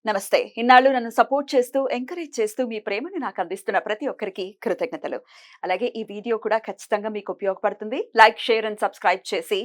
నమస్తే. ఇన్నాళ్ళు నన్ను సపోర్ట్ చేస్తూ, ఎంకరేజ్ చేస్తూ మీ ప్రేమని నాకు అందిస్తున్న ప్రతి ఒక్కరికి కృతజ్ఞతలు. అలాగే ఈ వీడియో కూడా ఖచ్చితంగా మీకు ఉపయోగపడుతుంది. లైక్, షేర్ అండ్ సబ్స్క్రైబ్ చేసి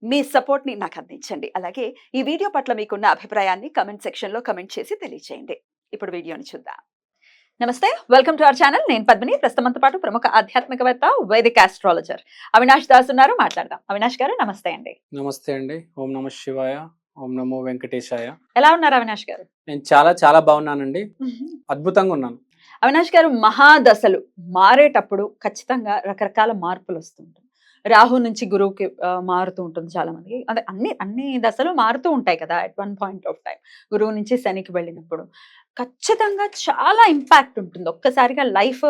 మీ సపోర్ట్‌ని నాకు అందించండి. అలాగే ఈ వీడియో పట్ల మీకున్న అభిప్రాయాన్ని కామెంట్ సెక్షన్‌లో కామెంట్ చేసి తెలియజేయండి. ఇప్పుడు వీడియోని చూద్దాం. నమస్తే. Welcome to our channel. నేను పద్మిని. ప్రస్తుతం మనతో పాటు ప్రముఖ ఆధ్యాత్మికవేత్త, వైదిక ఆస్ట్రాలజర్ అవినాష్ దాస్ ఉన్నారు. మాట్లాడదాం. అవినాష్ గారు నమస్తే అండి. నమస్తే అండి. ఓం నమ శివాయ. ఓం నమో వెంకటేశాయ. ఎలా ఉన్నారు అవినాష్ గారు? నేను చాలా చాలా బాగున్నానండి. అద్భుతంగా ఉన్నాను. అవినాష్ గారు, మహాదశలు మారేటప్పుడు ఖచ్చితంగా రకరకాల మార్పులు వస్తుంటాయి. రాహు నుంచి గురువుకి మారుతూ ఉంటుంది చాలా మందికి. అంటే అన్ని దశలు మారుతూ ఉంటాయి కదా at one point of time. గురువు నుంచి శనికి వెళ్ళినప్పుడు ఖచ్చితంగా చాలా ఇంపాక్ట్ ఉంటుంది. ఒక్కసారిగా లైఫ్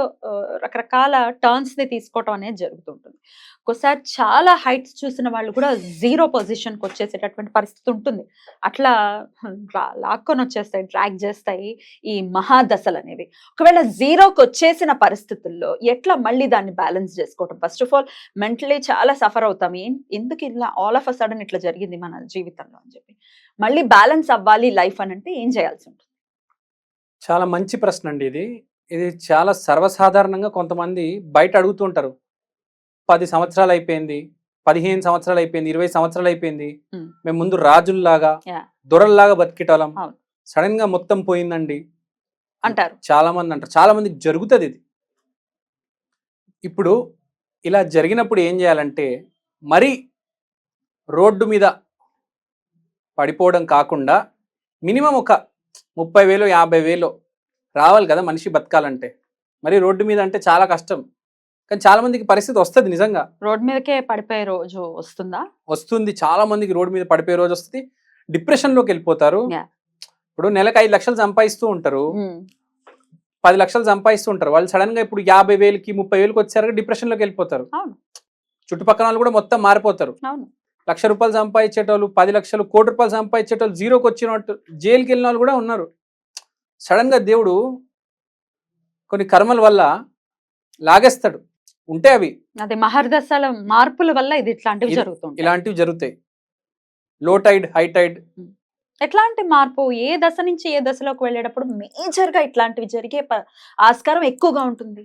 రకరకాల టర్న్స్ని తీసుకోవటం అనేది జరుగుతుంటుంది. ఒక్కోసారి చాలా హైట్స్ చూసిన వాళ్ళు కూడా జీరో పొజిషన్కి వచ్చేసేటటువంటి పరిస్థితి ఉంటుంది. అట్లా లాక్కొని వచ్చేస్తాయి, డ్రాగ్ చేస్తాయి ఈ మహాదశలు అనేవి. ఒకవేళ జీరోకి వచ్చేసిన పరిస్థితుల్లో ఎట్లా మళ్ళీ దాన్ని బ్యాలెన్స్ చేసుకోవటం? ఫస్ట్ ఆఫ్ ఆల్ మెంటలీ చాలా సఫర్ అవుతాం. ఎందుకు ఇలా ఆల్ ఆఫ్ అ సడన్ ఇట్లా జరిగింది మన జీవితంలో అని చెప్పి మళ్ళీ బ్యాలెన్స్ అవ్వాలి లైఫ్ అని అంటే ఏం చేయాల్సి ఉంటుంది? చాలా మంచి ప్రశ్న అండి ఇది. ఇది చాలా సర్వసాధారణంగా కొంతమంది బయట అడుగుతుంటారు. 10 సంవత్సరాలు అయిపోయింది, 15 సంవత్సరాలు అయిపోయింది, 20 సంవత్సరాలు అయిపోయింది, మేము ముందు రాజుల్లాగా దొరల్లాగా బతికేటోళ్ళం, సడన్ గా మొత్తం పోయిందండి అంటారు. చాలా మంది అంటారు. చాలా మందికి జరుగుతుంది ఇది. ఇప్పుడు ఇలా జరిగినప్పుడు ఏం చేయాలంటే, మరి రోడ్డు మీద పడిపోవడం కాకుండా మినిమం ఒక 30,000 50,000 రావాలి కదా మనిషి బతకాలంటే. మరి రోడ్డు మీద అంటే చాలా కష్టం. కానీ చాలా మందికి పరిస్థితి వస్తుంది. నిజంగా రోడ్డు మీదకే పడిపోయే రోజు వస్తుందా? వస్తుంది. చాలా మందికి రోడ్డు మీద పడిపోయే రోజు వస్తుంది. డిప్రెషన్లోకి వెళ్ళిపోతారు. ఇప్పుడు నెలకు 5 లక్షలు సంపాదిస్తూ ఉంటారు, 10 లక్షలు సంపాదిస్తూ ఉంటారు. వాళ్ళు సడన్ గా ఇప్పుడు 50,000కి 30,000కి వచ్చారు, డిప్రెషన్లోకి వెళ్ళిపోతారు. చుట్టుపక్కల వాళ్ళు కూడా మొత్తం మారిపోతారు. 1,00,000 రూపాయలు సంపాదించేటోళ్ళు, 10 లక్షలు, ₹1 కోటి సంపాదించేటోళ్ళు జీరోకి వచ్చినట్టు జైలుకి వెళ్ళిన వాళ్ళు కూడా ఉన్నారు. సడన్ గా దేవుడు కొన్ని కర్మల వల్ల లాగేస్తాడు. ఉంటే అవి అదే మహర్దశల మార్పుల వల్ల ఇది ఇలాంటివి జరుగుతాయి. లో టైడ్, హై టైడ్. ఎట్లాంటి మార్పు ఏ దశ నుంచి ఏ దశలోకి వెళ్ళేటప్పుడు మేజర్ గా ఇట్లాంటివి జరిగే ఆస్కారం ఎక్కువగా ఉంటుంది?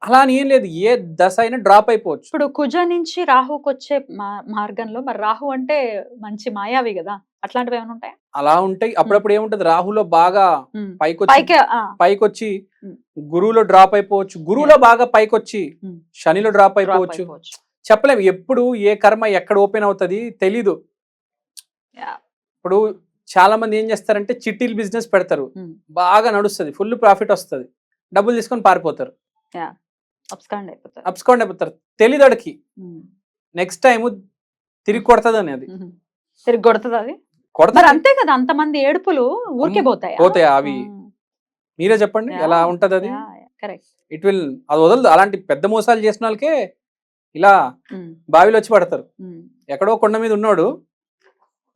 అలా అని ఏం లేదు, ఏ దశ అయినా డ్రాప్ అయిపోవచ్చు. ఇప్పుడు కుజ నుంచి రాహుకి వచ్చే మార్గంలో, మరి రాహు అంటే మంచి మాయావి కదా, అట్లాంటివి ఏమైనా ఉంటాయి? అలా ఉంటాయి. అప్పుడప్పుడు ఏముంటది, రాహులో బాగా పైకొచ్చి గురువులో డ్రాప్ అయిపోవచ్చు, గురువులో బాగా పైకొచ్చి శనిలో డ్రాప్ అయిపోవచ్చు. చెప్పలేము ఎప్పుడు ఏ కర్మ ఎక్కడ ఓపెన్ అవుతుంది తెలీదు. ఇప్పుడు చాలా మంది ఏం చేస్తారంటే చిట్టీలు బిజినెస్ పెడతారు, బాగా నడుస్తుంది, ఫుల్ ప్రాఫిట్ వస్తుంది, డబ్బులు తీసుకొని పారిపోతారు, అబ్స్కాండ్ అయిపోతారు. తెలియదడికి నెక్స్ట్ టైం తిరిగి కొడుతుంది అని. అది తిరిగి కొడుతుంది, అది కొడతారు అంతే కదా. అంతమంది ఏడుపులు ఊరికే పోతాయి అవి. మీరే చెప్పండి ఎలా ఉంటది అది. ఇట్ విల్, అది వదలదు. అలాంటి పెద్ద మోసాలు చేసిన వాళ్ళకే ఇలా బావిలో వచ్చి పడతారు. ఎక్కడో కొండ మీద ఉన్నాడు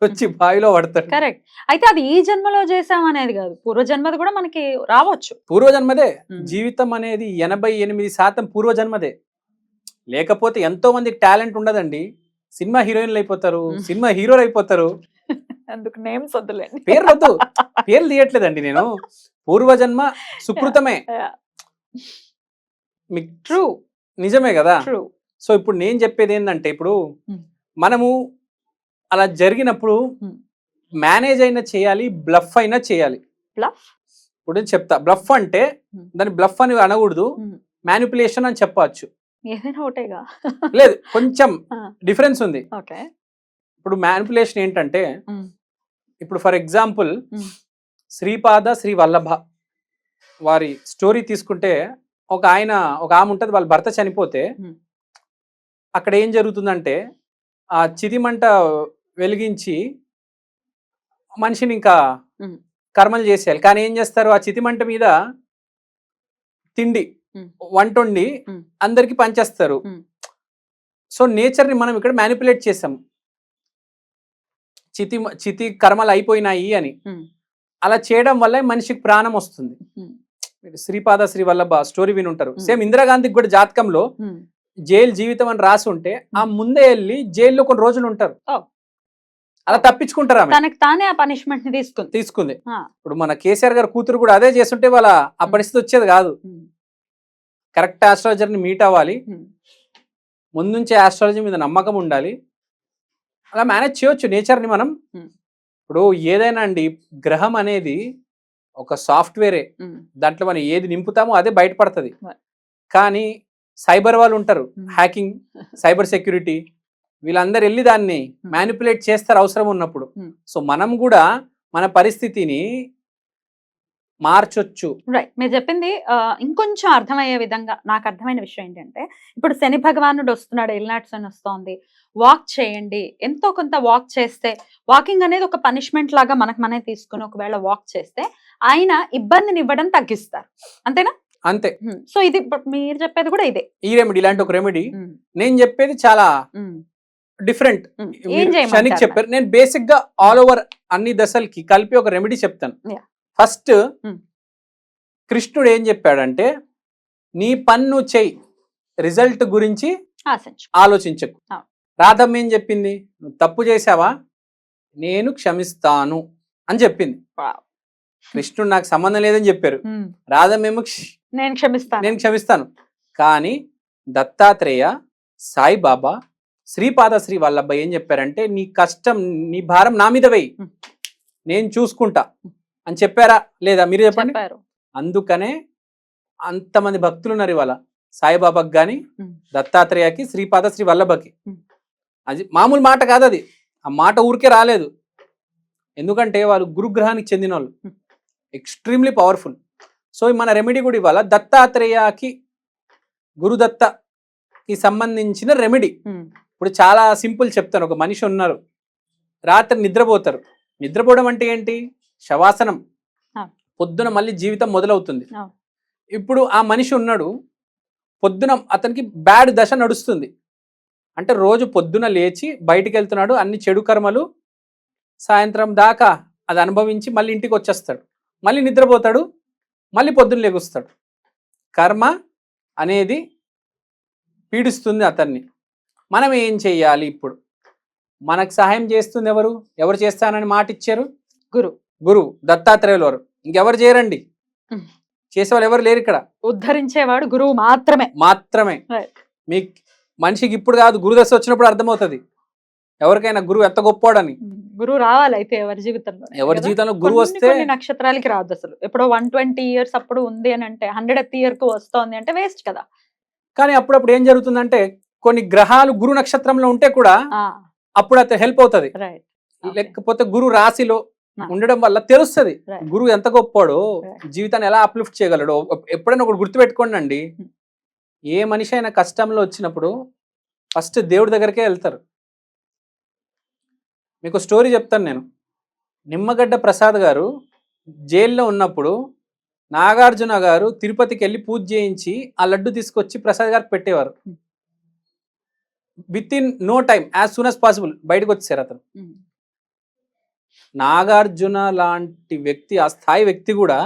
వచ్చి బావిలో పడతాడు. కరెక్ట్. అయితే అది ఈ జన్మలో చేసామనేది కాదు, పూర్వజన్మది కూడా మనకి రావచ్చు. పూర్వజన్మదే. జీవితం అనేది 88% పూర్వజన్మదే. లేకపోతే ఎంతో మందికి టాలెంట్ ఉండదండి. సినిమా హీరోయిన్లు అయిపోతారు, సినిమా హీరోలు అయిపోతారు. అందుకు నేమ్స్ వద్దులేండి, పేర్లు వద్దు, పేర్లు తీయట్లేదండి నేను. పూర్వజన్మ సుకృతమే. మీకు ట్రూ, నిజమే కదా. సో ఇప్పుడు నేను చెప్పేది ఏంటంటే, ఇప్పుడు మనము అలా జరిగినప్పుడు మేనేజ్ అయినా చేయాలి, బ్లఫ్ అయినా చేయాలి. ఇప్పుడు నేను చెప్తా. బ్లఫ్ అంటే దాని బ్లఫ్ అని అనకూడదు, మ్యానిపులేషన్ అని చెప్పచ్చు. లేదు, కొంచెం డిఫరెన్స్ ఉంది. ఇప్పుడు మ్యానిపులేషన్ ఏంటంటే, ఇప్పుడు ఫర్ ఎగ్జాంపుల్ శ్రీపాద శ్రీ వల్లభ వారి స్టోరీ తీసుకుంటే, ఒక ఆమె ఉంటుంది, వాళ్ళ భర్త చనిపోతే అక్కడ ఏం జరుగుతుందంటే, ఆ చితిమంట వెలిగించి మనిషిని ఇంకా కర్మలు చేసేయాలి. కానీ ఏం చేస్తారు, ఆ చితిమంట మీద తిండి వంటొండి అందరికి పంచేస్తారు. సో నేచర్ని మనం ఇక్కడ మ్యానిపులేట్ చేసాం, చితి కర్మలు అయిపోయినాయి అని. అలా చేయడం వల్ల మనిషికి ప్రాణం వస్తుంది. శ్రీపాద శ్రీ వల్లభ స్టోరీ విని ఉంటారు. సేమ్ ఇందిరాగాంధీకి కూడా జాతకంలో జైలు జీవితం అని రాసి ఉంటే ఆ ముందే వెళ్ళి జైల్లో కొన్ని రోజులు ఉంటారు. అలా తప్పించుకుంటారు ఆమె. తనకి తానే ఆ పనిష్మెంట్ ని తీసుకుంది. ఆ. ఇప్పుడు మన కేసీఆర్ గారు కూతురు కూడా అదే చేస్తుంటే వాళ్ళ ఆ పరిస్థితి వచ్చేది కాదు. కరెక్ట్ ఆస్ట్రాలజర్ ని మీట్ అవ్వాలి, ముందుంచే ఆస్ట్రాలజీ మీద నమ్మకం ఉండాలి, అలా మేనేజ్ చేయొచ్చు నేచర్ ని మనం. ఇప్పుడు ఏదైనా అండి, గ్రహం అనేది ఒక సాఫ్ట్వేరే, దాంట్లో మనం ఏది నింపుతామో అదే బయటపడుతుంది. కానీ సైబర్ వాళ్ళు ఉంటారు, హ్యాకింగ్, సైబర్ సెక్యూరిటీ, వీళ్ళందరూ వెళ్ళి దాన్ని మ్యానిపులేట్ చేస్తారు అవసరం ఉన్నప్పుడు. సో మనం కూడా మన పరిస్థితిని మార్చొచ్చు. రైట్, మీరు చెప్పింది ఇంకొంచెం అర్థమయ్యే విధంగా నాకు అర్థమైన విషయం ఏంటంటే, ఇప్పుడు శని భగవానుడు వస్తున్నాడు, ఎల్నాట్స్ అని వస్తోంది, వాక్ చేయండి, ఎంతో కొంత వాక్ చేస్తే, వాకింగ్ అనేది ఒక పనిష్మెంట్ లాగా మనమే తీసుకుని ఒకవేళ వాక్ చేస్తే ఆయన ఇబ్బందిని ఇవ్వడం తగ్గిస్తారు, అంతేనా? అంతే. సో ఇది మీరు చెప్పేది కూడా ఇదే, ఈ రెమెడీ, ఇలాంటి ఒక రెమెడీ. నేను చెప్పేది చాలా డిఫరెంట్. శనికి చెప్పారు, నేను బేసిక్ గా ఆల్ ఓవర్ అన్ని దశలకి కలిపి ఒక రెమెడీ చెప్తాను. ఫస్ట్, కృష్ణుడు ఏం చెప్పాడంటే, నీ పన్ను చెయ్యి, రిజల్ట్ గురించి ఆలోచించకు. రాధమ్మ ఏం చెప్పింది, నువ్వు తప్పు చేసావా, నేను క్షమిస్తాను అని చెప్పింది. కృష్ణుడు నాకు సంబంధం లేదని చెప్పారు, రాధమ్మేమో నేను క్షమిస్తాను. కానీ దత్తాత్రేయ, సాయిబాబా, శ్రీపాద శ్రీ వల్లభ ఏం చెప్పారంటే, నీ కష్టం, నీ భారం నా మీద వేయి, నేను చూసుకుంటా అని చెప్పారా లేదా? మీరు చెప్పండి. అందుకనే అంతమంది భక్తులు ఉన్నారు ఇవాళ, సాయిబాబాకి కానీ, దత్తాత్రేయకి, శ్రీపాద శ్రీ వల్లభకి. అది మామూలు మాట కాదు, అది ఆ మాట ఊరికే రాలేదు. ఎందుకంటే వాళ్ళు గురుగ్రహానికి చెందిన వాళ్ళు, ఎక్స్ట్రీమ్లీ పవర్ఫుల్. సో మన రెమెడీ కూడా ఇవాళ దత్తాత్రేయకి, గురుదత్తకి సంబంధించిన రెమెడీ. ఇప్పుడు చాలా సింపుల్ చెప్తాను. ఒక మనిషి ఉన్నారు, రాత్రి నిద్రపోతారు. నిద్రపోవడం అంటే ఏంటి? శవాసనం. పొద్దున మళ్ళీ జీవితం మొదలవుతుంది. ఇప్పుడు ఆ మనిషి ఉన్నాడు, పొద్దున అతనికి బ్యాడ్ దశ నడుస్తుంది. అంటే రోజు పొద్దున లేచి బయటికి వెళ్తున్నాడు, అన్ని చెడు కర్మలు సాయంత్రం దాకా అది అనుభవించి మళ్ళీ ఇంటికి వచ్చేస్తాడు, మళ్ళీ నిద్రపోతాడు, మళ్ళీ పొద్దున లేగుస్తాడు. కర్మ అనేది పీడిస్తుంది అతన్ని. మనం ఏం చెయ్యాలి? ఇప్పుడు మనకు సహాయం చేస్తుంది ఎవరు చేస్తానని మాట ఇచ్చారు? గురువు దత్తాత్రేయులు వారు. ఇంకెవరు చేయరండి, చేసేవాళ్ళు ఎవరు లేరు ఇక్కడ. ఉద్ధరించేవాడు గురువు మాత్రమే. మీకు మనిషికి ఇప్పుడు కాదు, గురుదశ వచ్చినప్పుడు అర్థమవుతుంది ఎవరికైనా గురువు ఎంత గొప్పవాడని. గురువు రావాలి అయితే ఎవరి జీవితంలో గురువు వస్తే నక్షత్రాలకి రాదు అసలు. ఎప్పుడో 120 years అప్పుడు ఉంది అని అంటే 100th year కు వస్తోంది అంటే వేస్ట్ కదా. కానీ అప్పుడప్పుడు ఏం జరుగుతుందంటే, కొన్ని గ్రహాలు గురు నక్షత్రంలో ఉంటే కూడా అప్పుడు అతను హెల్ప్ అవుతుంది. లేకపోతే గురు రాశిలో ఉండడం వల్ల తెలుస్తుంది గురువు ఎంత గొప్పవాడో, జీవితాన్ని ఎలా అప్లిఫ్ట్ చేయగలడో. ఎప్పుడైనా ఒకటి గుర్తుపెట్టుకోండి అండి, ఏ మనిషి అయినా కష్టంలో వచ్చినప్పుడు ఫస్ట్ దేవుడి దగ్గరికే వెళ్తారు. మీకు స్టోరీ చెప్తాను నేను. నిమ్మగడ్డ ప్రసాద్ గారు జైల్లో ఉన్నప్పుడు నాగార్జున గారు తిరుపతికి వెళ్ళి పూజ చేయించి ఆ లడ్డు తీసుకొచ్చి ప్రసాద్ గారికి పెట్టేవారు. Within no time, as soon as possible బయటకు వచ్చేసారు అతను. నాగార్జున లాంటి వ్యక్తి, ఆ స్థాయి వ్యక్తి కూడా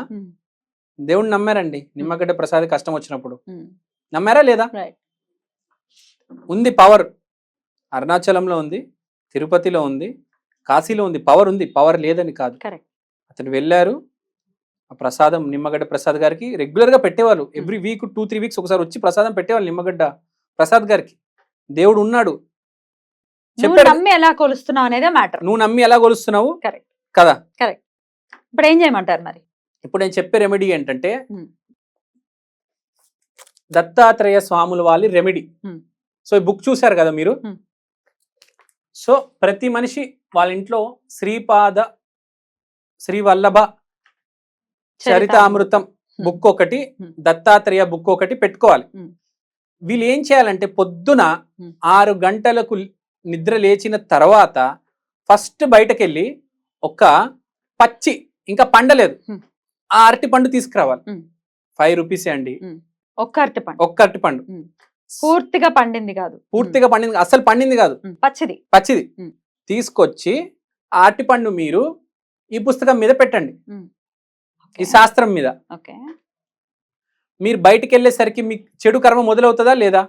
దేవుణ్ణి నమ్మారండి. నిమ్మగడ్డ ప్రసాద్ కష్టం వచ్చినప్పుడు నమ్మారా లేదా? ఉంది పవర్. అరుణాచలంలో ఉంది, తిరుపతిలో ఉంది, కాశీలో ఉంది, పవర్ ఉంది. పవర్ లేదని కాదు. అతను వెళ్ళారు, ఆ ప్రసాదం నిమ్మగడ్డ ప్రసాద్ గారికి రెగ్యులర్ గా పెట్టేవాళ్ళు. ఎవ్రీ వీక్ 2-3 weeks ఒకసారి వచ్చి ప్రసాదం పెట్టేవాళ్ళు నిమ్మగడ్డ ప్రసాద్ గారికి. దేవుడు ఉన్నాడు. నువ్వు నమ్మి ఎలా కొలుస్తున్నావు అనేదే మ్యాటర్. నువ్వు నమ్మి ఎలా కొలుస్తున్నావు కదా. ఇప్పుడు ఏం చేయమంటారు మరి? ఇప్పుడు నేను చెప్పే రెమెడీ ఏంటంటే, దత్తాత్రేయ స్వాముల వాళ్ళ రెమెడీ. సో ఈ బుక్ చూశారు కదా మీరు. సో ప్రతి మనిషి వాళ్ళ ఇంట్లో శ్రీపాద శ్రీ వల్లభ చరితామృతం బుక్ ఒకటి, దత్తాత్రేయ బుక్ ఒకటి పెట్టుకోవాలి. వీళ్ళు ఏం చేయాలంటే, పొద్దున 6 గంటలకు నిద్ర లేచిన తర్వాత ఫస్ట్ బయటకెళ్ళి ఒక పచ్చి, ఇంకా పండలేదు, ఆ అరటి పండు తీసుకురావాలి. 5 rupees అండి. ఒక్క అరటి పండు పూర్తిగా పండింది కాదు, అసలు పండింది కాదు, పచ్చిది తీసుకొచ్చి ఆ అరటి పండు మీరు ఈ పుస్తకం మీద పెట్టండి, ఈ శాస్త్రం మీద. మీరు బయటికి వెళ్ళేసరికి మీకు చెడు కర్మ మొదలవుతుందా లేదా?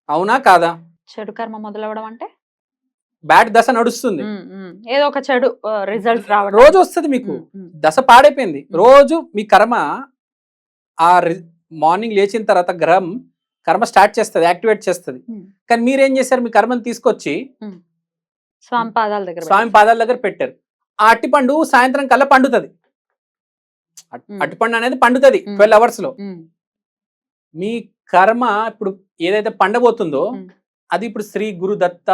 అవునా కాదా? చెడు కర్మ మొదలవడం అంటే బ్యాడ్ దశ నడుస్తుంది, ఏదో ఒక చెడు రిజల్ట్స్ రావడం రోజు వస్తుంది మీకు, దశ పాడైపోయింది. రోజు మీ కర్మ ఆ మార్నింగ్ లేచిన తర్వాత గ్రహం కర్మ స్టార్ట్ చేస్తుంది, యాక్టివేట్ చేస్తుంది. కానీ మీరేం చేశారు, మీ కర్మను తీసుకొచ్చి స్వామి పాదాల దగ్గర పెట్టారు. ఆ అట్టిపండు సాయంత్రం కల్లా పండుతుంది. అట్టిపండు అనేది పండుతుంది 12 hours లో. మీ కర్మ ఇప్పుడు ఏదైతే పండబోతుందో అది ఇప్పుడు శ్రీ గురు దత్త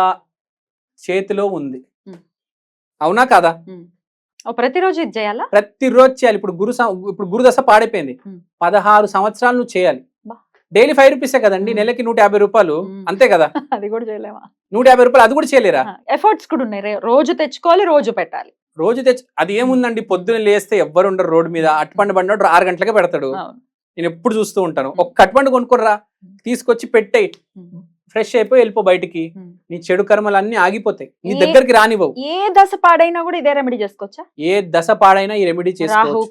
చేతిలో ఉంది. అవునా కాదా? ప్రతిరోజు ఇది చేయాలా? ప్రతిరోజు చేయాలి. ఇప్పుడు గురుదశ పాడైపోయింది, 16 సంవత్సరాలు నువ్వు చేయాలి. డైలీ 5 rupees కదండి, నెలకి 150 రూపాయలు, అంతే కదా? అది కూడా చేయలేమా? 150 రూపాయలు, అది కూడా చేయలేరా? ఎఫర్ట్స్ కూడా ఉన్నాయి, రోజు తెచ్చుకోవాలి, రోజు పెట్టాలి. రోజు అది ఏముందండి, పొద్దున్న లేస్తే ఎవ్వరు ఉండరు రోడ్డు మీద, అట్టుపండు బండి 6 గంటలకే పెడతాడు. నేను ఎప్పుడు చూస్తూ ఉంటాను. ఒక కట్టుపండు కొనుక్కోర్రా, తీసుకొచ్చి పెట్టేయి, ఫ్రెష్ అయిపోయి వెళ్ళిపో బయటికి. నీ చెడు కర్మలు అన్ని ఆగిపోతాయి, నీ దగ్గరికి రానివ్వవు. ఏ దశ పాడైనా కూడా ఇదే రెమెడీ చేసుకోవచ్చా? ఏ దశ పాడైనా ఈ రెమెడీ చేసుకోవచ్చు.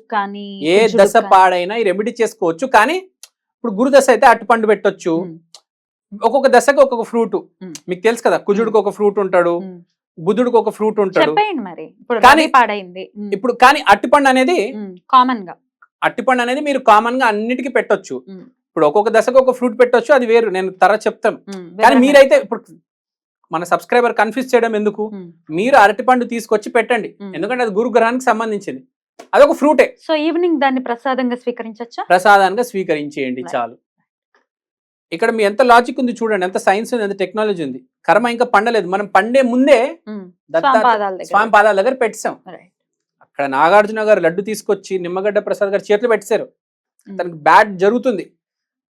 ఏ దశ పాడైనా ఈ రెమెడీ చేసుకోవచ్చు. కానీ ఇప్పుడు గురుదశ అయితే అట్టుపండు పెట్టొచ్చు. ఒక్కొక్క దశకి ఒక్కొక్క ఫ్రూట్ మీకు తెలుసు కదా, కుజుడికి ఒక ఫ్రూట్ ఉంటాడు, బుధుడికి ఒక ఫ్రూట్ ఉంటాడు. కానీ పాడైంది ఇప్పుడు, కానీ అట్టిపండు అనేది కామన్ గా, అట్టిపండు అనేది మీరు కామన్ గా అన్నిటికీ పెట్టొచ్చు. ఇప్పుడు ఒక్కొక్క దశకు ఒక ఫ్రూట్ పెట్టొచ్చు, అది వేరు, నేను తర్వాత చెప్తాను. కానీ మీరైతే ఇప్పుడు మన సబ్స్క్రైబర్ కన్ఫ్యూజ్ చేయడం ఎందుకు, మీరు అరటిపండు తీసుకొచ్చి పెట్టండి, ఎందుకంటే అది గురుగ్రహానికి సంబంధించింది, అదొక ఫ్రూటే. సో ఈవినింగ్ దాన్ని ప్రసాదంగా స్వీకరించచ్చా? ప్రసాదంగా స్వీకరించేయండి చాలు. ఇక్కడ మీ ఎంత లాజిక్ ఉంది చూడండి, ఎంత సైన్స్ ఉంది, ఎంత టెక్నాలజీ ఉంది. కర్మ ఇంకా పండలేదు, మనం పండే ముందే స్వామి పాదాల దగ్గర పెట్టాం. అక్కడ నాగార్జున గారు లడ్డు తీసుకొచ్చి నిమ్మగడ్డ ప్రసాద్ గారు చేతులు పెట్టారు, తనకి బ్యాడ్ జరుగుతుంది.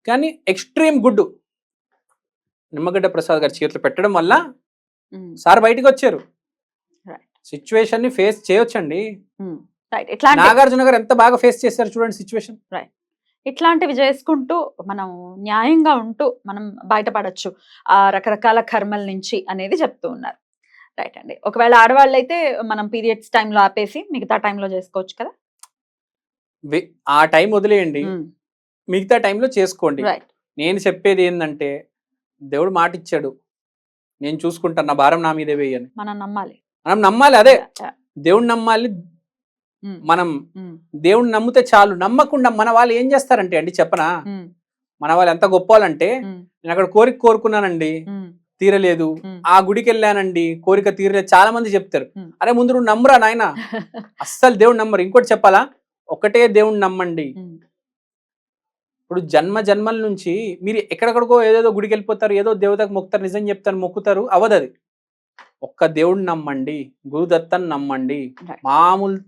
కానీ ఎక్స్ట్రీమ్ గుడ్ నిమ్మగడ్డ ప్రసాద్ గారి చేతులు పెట్టడం వల్ల సార్ బయటికి వచ్చారు. సిచ్యువేషన్ ని ఫేస్ చేయొచ్చండి. నాగార్జున గారు ఎంత బాగా ఫేస్ చేశారు చూడండి సిచ్యువేషన్. ఇట్లాంటివి చేసుకుంటూ మనం న్యాయంగా ఉంటూ మనం బయటపడచ్చు ఆ రకరకాల కర్మల నుంచి అనేది చెప్తూ ఉన్నారు. రైట్ అండి. ఒకవేళ ఆడవాళ్ళు అయితే మనం పీరియడ్స్ టైంలో ఆపేసి మిగతా టైంలో చేసుకోవచ్చు కదా? ఆ టైం వదిలేయండి, మిగతా టైంలో చేసుకోండి. నేను చెప్పేది ఏంటంటే, దేవుడు మాట ఇచ్చాడు, నేను చూసుకుంటాను, నా భారం నా మీదే వేయని మనం నమ్మాలి. అదే దేవుడిని నమ్మాలి. మనం దేవుడిని నమ్మితే చాలు. నమ్మకుండా మన వాళ్ళు ఏం చేస్తారంటే అండి చెప్పనా, మన వాళ్ళు ఎంత గొప్పవాళ్ళంటే, నేను అక్కడ కోరిక కోరుకున్నానండి తీరలేదు, ఆ గుడికి వెళ్ళానండి కోరిక తీరలేదు, చాలా మంది చెప్తారు. అరే ముందు నువ్వు నమ్మురా నాయన, అస్సలు దేవుడు నమ్మరు. ఇంకోటి చెప్పాలా, ఒకటే దేవుడిని నమ్మండి. ఇప్పుడు జన్మల నుంచి మీరు ఎక్కడెక్కడికో ఏదేదో గుడికి వెళ్ళిపోతారు, ఏదో దేవతకు మొక్కుతారు, నిజం చెప్తారు, మొక్కుతారు, అవదది. ఒక్క దేవుడిని నమ్మండి, గురుదత్తని నమ్మండి. మామూలు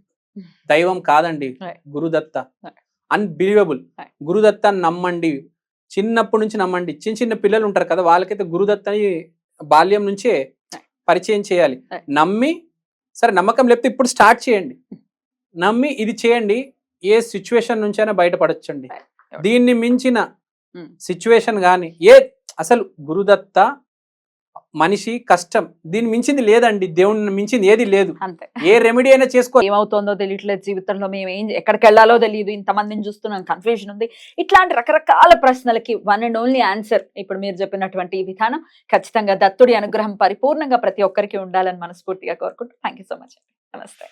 దైవం కాదండి గురుదత్త, అన్బిలీవబుల్. గురుదత్తని నమ్మండి, చిన్నప్పటి నుంచి నమ్మండి. చిన్న పిల్లలు ఉంటారు కదా, వాళ్ళకైతే గురుదత్తని బాల్యం నుంచే పరిచయం చేయాలి. నమ్మి, సరే నమ్మకం లేకపోతే ఇప్పుడు స్టార్ట్ చేయండి, నమ్మి ఇది చేయండి, ఏ సిచ్యువేషన్ నుంచైనా బయటపడొచ్చండి. దీన్ని మించిన సిచ్యువేషన్ కానీ అసలు గురుదత్త మనిషి కష్టం, దీన్ని మించింది లేదండి, దేవుని మించింది ఏది లేదు. ఏ రెమెడీ అయినా చేసుకో. ఏమవుతుందో తెలియట్లేదు జీవితంలో, మేము ఎక్కడికి వెళ్ళాలో తెలియదు, ఇంతమందిని చూస్తున్నాం, కన్ఫ్యూజన్ ఉంది, ఇట్లాంటి రకరకాల ప్రశ్నలకి వన్ అండ్ ఓన్లీ ఆన్సర్ ఇప్పుడు మీరు చెప్పినటువంటి ఈ విధానం. ఖచ్చితంగా దత్తుడి అనుగ్రహం పరిపూర్ణంగా ప్రతి ఒక్కరికి ఉండాలని మనస్ఫూర్తిగా కోరుకుంటూ థ్యాంక్ యూ సో మచ్. నమస్తే.